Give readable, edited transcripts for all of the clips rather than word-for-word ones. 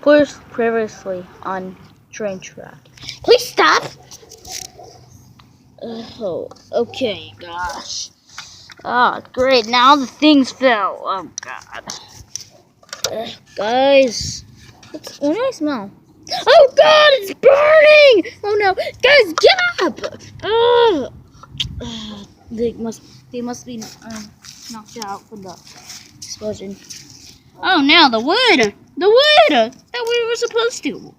First, previously on train track. Please stop. Oh, okay, gosh. Ah, great. Now the things fell. Oh God. Guys, what do I smell? Oh God, it's burning! Oh no, guys, get up! They must be knocked out from the explosion. Oh, now the wood that we were supposed to.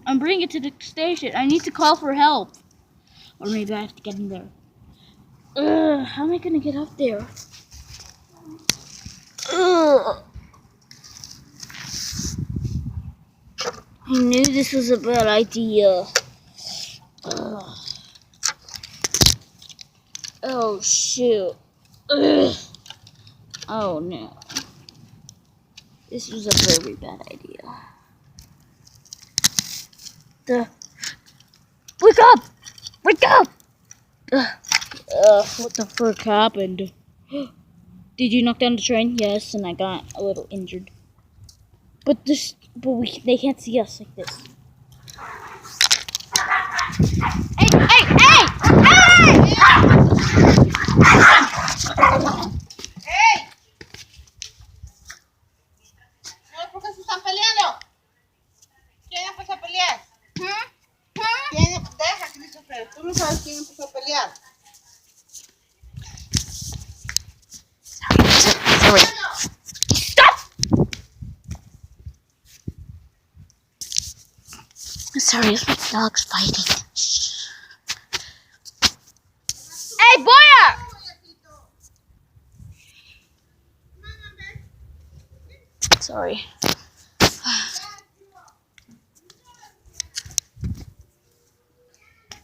I'm bringing it to the station. I need to call for help, or maybe I have to get in there. How am I gonna get up there? Ugh. I knew this was a bad idea. Ugh. Oh shoot. Ugh. Oh no. This was a very bad idea. Wake up! Wake up! What the frick happened? Did you knock down the train? Yes, and I got a little injured. But they can't see us like this. Hey! Hey! Hey! ¡Ey! ¿Por qué se están peleando? ¿Quién empezó a pelear? ¿Quién? Deja, Christopher. Tú no sabes quién empezó a pelear. Sorry. Stop! Sorry, it's my dog's fighting. Hey, Boya! Sorry.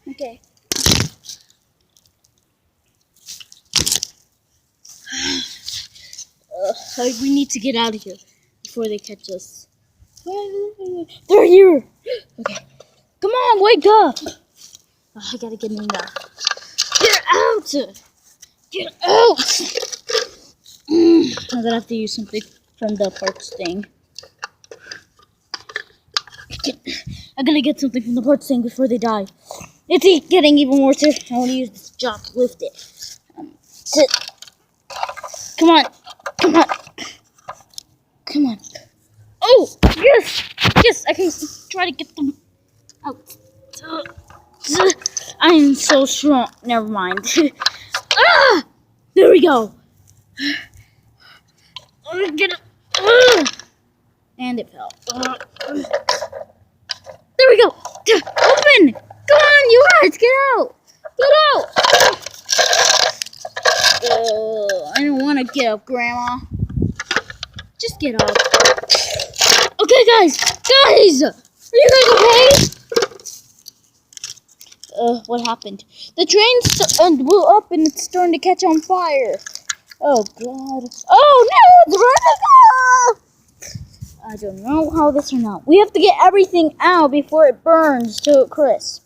Okay. We need to get out of here before they catch us. They're here! Okay. Come on, wake up! I gotta get in there. Get out! Get out! I'm gonna have to use something from the parts thing. I'm gonna get something from the parts thing before they die. It's getting even worse. I want to use this job to lift it. Sit. Come on. Come on. Come on. Oh, yes! Yes, I can try to get them out. I'm so strong. Never mind. Ah! There we go. Get it. And it fell. There we go. Open. Come on, you guys. Get out. Get out. I don't want to get up, Grandma. Just get up. Okay, guys. Guys. Are you guys okay? What happened? The train blew up and it's starting to catch on fire. Oh, God. Oh, no, it's burning. I don't know how this turned out. We have to get everything out before it burns to a crisp.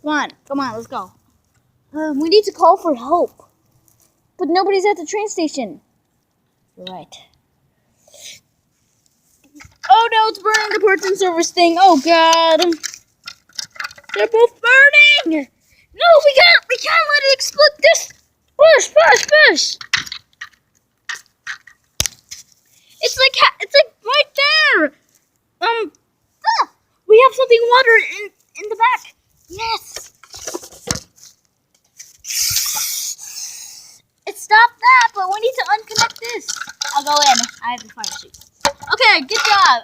Come on, let's go. We need to call for help. But nobody's at the train station. You're right. Oh, no, it's burning the parts and service thing. Oh, God. They're both burning! No, we can't let it explode. This push! It's like right there. We have something water in the back. Yes. It stopped that, but we need to unconnect this. I'll go in. I have the fire suit. Okay, good job.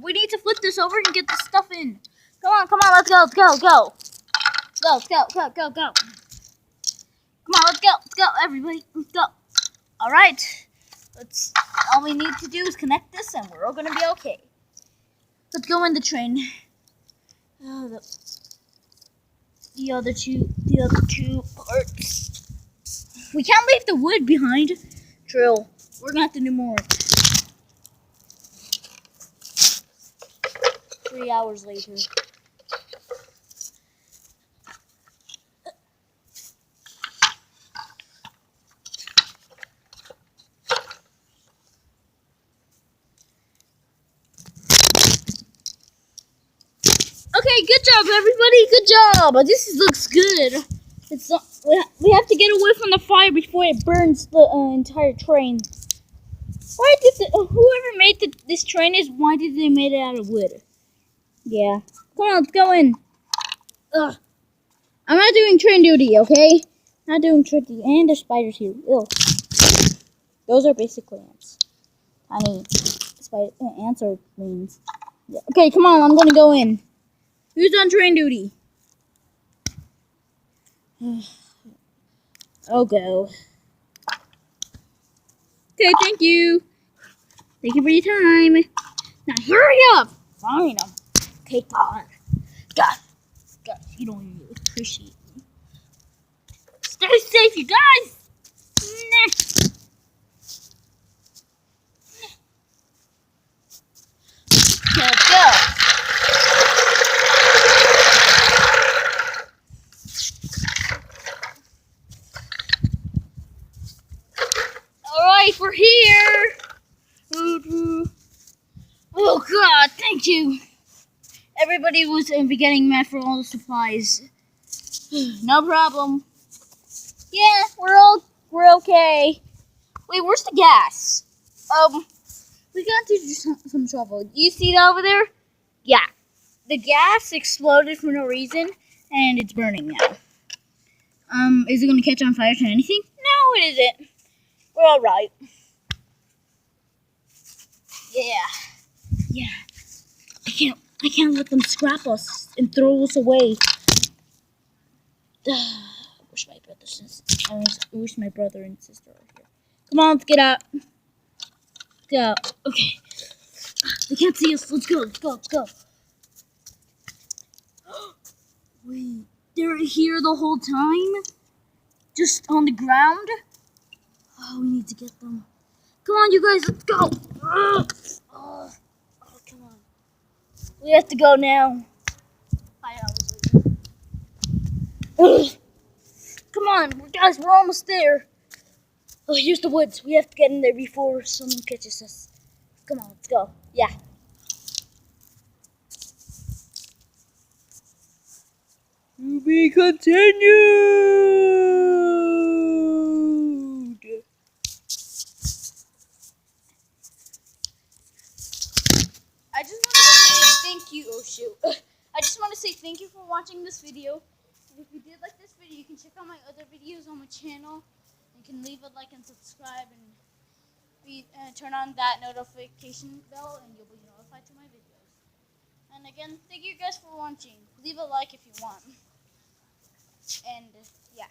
We need to flip this over and get the stuff in. Come on, let's go. Go. Come on, let's go, everybody, let's go. All right, all we need to do is connect this, and we're all gonna be okay. Let's go in the train. The other two parts. We can't leave the wood behind. Drill. We're gonna have to do more. 3 hours later. Okay, good job, everybody. Good job. Looks good. It's not, we have to get away from the fire before it burns the entire train. Why did whoever made this train why did they made it out of wood? Yeah. Come on, let's go in. Ugh. I'm not doing train duty, okay? Not doing train duty. And there's spiders here. Ew. Those are basically ants. Tiny ants are means. Yeah. Okay, come on. I'm gonna go in. Who's on train duty? I'll go. Okay, thank you. Thank you for your time. Now hurry up. Fine. Okay, God. God, you don't even appreciate me. Stay safe, you guys. Nah. Okay, let's go. Alright, we're here. Oh God, thank you. Everybody was getting mad for all the supplies. No problem. Yeah, we're okay. Wait, where's the gas? We got into some trouble. Do you see that over there? Yeah. The gas exploded for no reason and it's burning now. Is it gonna catch on fire to anything? No, it isn't. We're alright. Yeah. I can't let them scrap us and throw us away. I wish my brother and sister were here. Come on, let's get out. Go. Okay. They can't see us. Let's go. Wait, they're here the whole time? Just on the ground? Oh, we need to get them. Come on, you guys, let's go. Oh, come on. We have to go now. 5 hours later. Come on, guys, we're almost there. Oh, here's the woods. We have to get in there before someone catches us. Come on, let's go. Yeah. To be continued. I just want to say thank you. Oh shoot. I just want to say thank you for watching this video. And if you did like this video, you can check out my other videos on my channel. You can leave a like and subscribe and turn on that notification bell and you'll be notified to my videos. And again, thank you guys for watching. Leave a like if you want. And yeah.